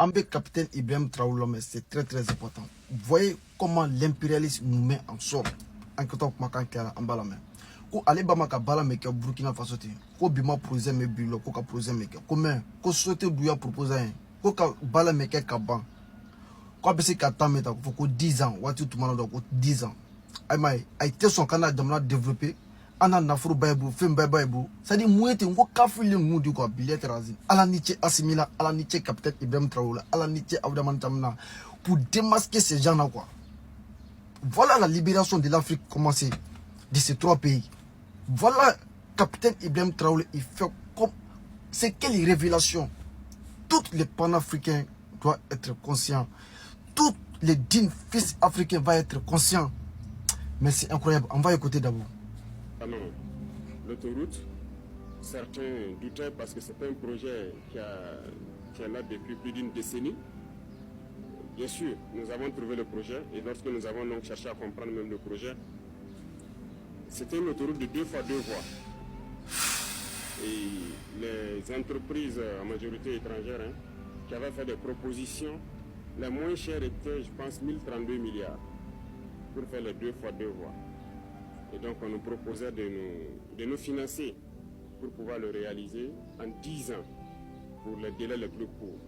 Ambé capitaine Ibrahim Traoré, mais c'est très très important. Vous voyez comment l'impérialisme nous met en sort. En tant que en bas la main. Ko ale bama ka bala me ke Burkina Faso te ko bima projet me bilo ko ka projet me ke comment ko société duya proposer ko ka bala me ke ka ban ko bese ka tameta ko 10 ans wati tumana do ko 10 ans ay mai ay te son kana jamana développer ana nafuru baybu fem baybu ça dit mouete ko kafili mudi ko billet razin ala niche assimila ala niche capitaine Ibrahim Traoré ala niche Abdraman Tamna pour démasquer ces gens là quoi. Voilà la libération de l'Afrique commencée de ces 3 pays. Voilà, capitaine Ibrahim Traoré, il fait comme... C'est quelle révélation. Tous les panafricains doivent être conscients. Tous les dignes fils africains vont être conscients. Mais c'est incroyable. On va écouter d'abord. Ah non, l'autoroute, certains doutaient parce que c'est un projet qui est là depuis plus d'une décennie. Bien sûr, nous avons trouvé le projet et lorsque nous avons donc cherché à comprendre même le projet, c'était une autoroute de 2 fois 2 voies. Et les entreprises, en majorité étrangères, qui avaient fait des propositions, les moins chères étaient, je pense, 1032 milliards pour faire les 2 fois 2 voies. Et donc, on nous proposait de nous financer pour pouvoir le réaliser en 10 ans, pour les délais les plus courts.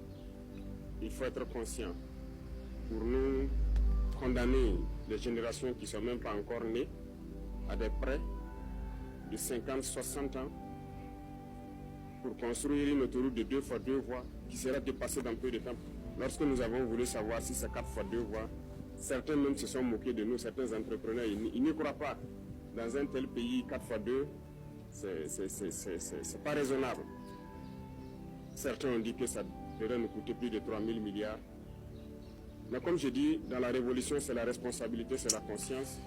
Il faut être conscient. Pour nous condamner les générations qui ne sont même pas encore nées à des prêts de 50-60 ans pour construire une autoroute de 2 fois 2 voies qui sera dépassée dans peu de temps. Lorsque nous avons voulu savoir si c'est 4 fois 2 voies, certains même se sont moqués de nous, certains entrepreneurs, ils n'y croient pas. Dans un tel pays, 4 fois 2, c'est pas raisonnable. Certains ont dit que ça devrait nous coûter plus de 3 000 milliards. Mais comme je dis, dans la révolution, c'est la responsabilité, c'est la conscience.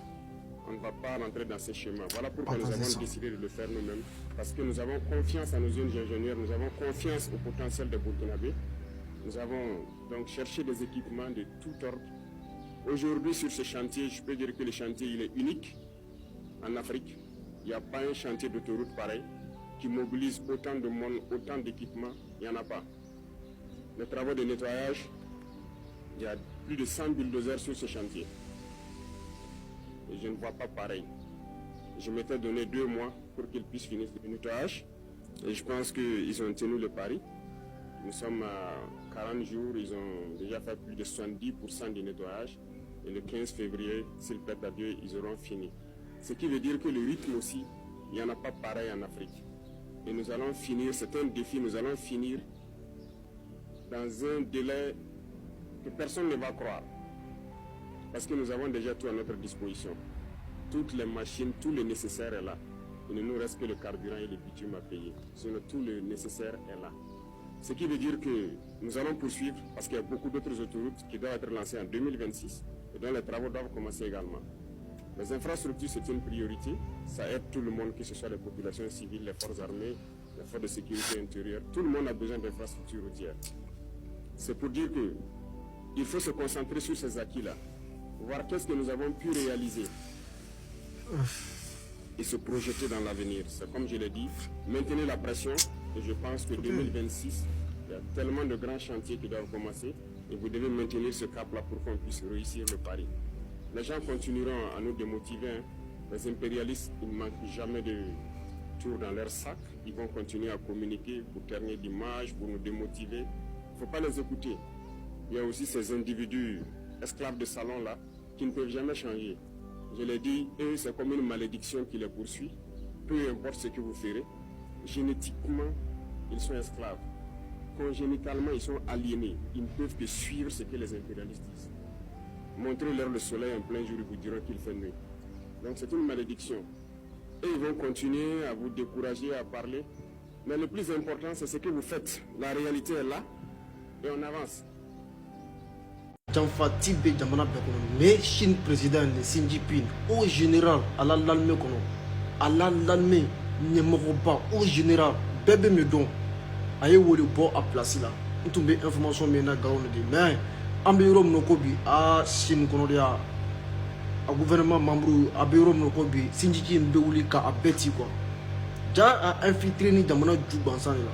On ne va pas rentrer dans ces chemins. Voilà pourquoi nous avons décidé de le faire nous-mêmes. Parce que nous avons confiance en nos jeunes ingénieurs, nous avons confiance au potentiel des Burkinabés. Nous avons donc cherché des équipements de tout ordre. Aujourd'hui, sur ce chantier, je peux dire que le chantier il est unique en Afrique. Il n'y a pas un chantier d'autoroute pareil qui mobilise autant de monde, autant d'équipements. Il n'y en a pas. Les travaux de nettoyage, il y a plus de 100 bulldozers sur ce chantier. Et je ne vois pas pareil. Je m'étais donné 2 mois pour qu'ils puissent finir le nettoyage. Et je pense qu'ils ont tenu le pari. Nous sommes à 40 jours, ils ont déjà fait plus de 70% du nettoyage. Et le 15 février, s'ils plaît à Dieu, ils auront fini. Ce qui veut dire que le rythme aussi, il n'y en a pas pareil en Afrique. Et nous allons finir, c'est un défi, nous allons finir dans un délai que personne ne va croire. Parce que nous avons déjà tout à notre disposition. Toutes les machines, tout le nécessaire est là. Il ne nous reste que le carburant et le bitume à payer. Sinon, tout le nécessaire est là. Ce qui veut dire que nous allons poursuivre parce qu'il y a beaucoup d'autres autoroutes qui doivent être lancées en 2026 et dont les travaux doivent commencer également. Les infrastructures, c'est une priorité. Ça aide tout le monde, que ce soit les populations civiles, les forces armées, les forces de sécurité intérieure. Tout le monde a besoin d'infrastructures routières. C'est pour dire que il faut se concentrer sur ces acquis-là, voir qu'est-ce que nous avons pu réaliser et se projeter dans l'avenir. C'est comme je l'ai dit, maintenir la pression et je pense que 2026, il y a tellement de grands chantiers qui doivent commencer et vous devez maintenir ce cap-là pour qu'on puisse réussir le pari. Les gens continueront à nous démotiver. Les impérialistes, ils ne manquent jamais de tours dans leur sac. Ils vont continuer à communiquer pour terminer l'image, pour nous démotiver. Il ne faut pas les écouter. Il y a aussi ces individus esclaves de salon là qui ne peuvent jamais changer. Je l'ai dit, eux c'est comme une malédiction qui les poursuit. Peu importe ce que vous ferez, génétiquement ils sont esclaves. Congénitalement ils sont aliénés. Ils ne peuvent que suivre ce que les impérialistes disent. Montrez-leur le soleil en plein jour, ils vous diront qu'il fait nuit. Donc c'est une malédiction. Et ils vont continuer à vous décourager, à parler. Mais le plus important c'est ce que vous faites. La réalité est là et on avance. Janfa Tibé Jamana Bekono, mais Chine président de Xi Jinping, au général, à la Lalme Kono, à la Lalme, Nemoba, au général, bébé me don, aye wole bo à place là. On tombe information mena gaone de mais ambirom no kobi a Chine kono dia a gouvernement membre abirom no kobi Xi Jinping be wuli ka a beti quoi. Ja a infiltré ni Jamana Djoubansan là.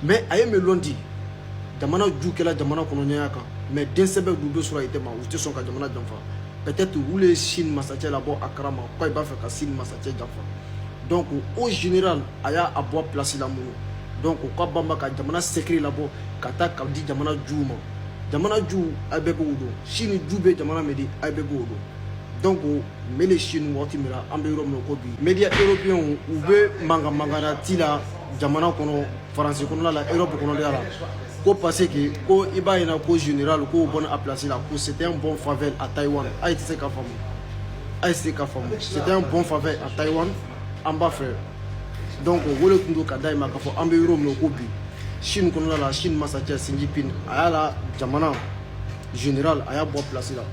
Mais aye me londi jamana ju kɛla jamana kɔnɔɲɛya kan mais den sɛbɛ du bɛ sɔrɔ i tɛ ma u tɛ sɔn ka jamana janfa peut-être olu ye Sine masacɛ labɔ a kalama ko i b'a fɛ ka Sine masacɛ janfa donc au général a y'a bɔ place la mun donc u ka banba ka jamana secret labɔ ka taa ka di jamana juw ma jamana juw a bɛɛ b'o dɔn Sine ju bɛ jamana min di a bɛɛ b'o dɔn donc mele Sine waati min na an bɛ yɔrɔ min ko bi médias européens u bɛ mankan ti la jamana kɔnɔ France kɔnɔna la Europe kɔnɔna la ko parce que ko i b'a yina ko général ko bɔn a place la ko c'était un bon faveur à Taïwan a tɛ se ka faamu a tɛ se ka faamu c'était un bon faveur à Taïwan an b'a fɛ donc wele tun do ka da i ma k'a fɔ an bɛ yɔrɔ min ko bi Sine kɔnɔna la Sine masacɛ Xi Jinping a y'a la jamana général a y'a bɔ place la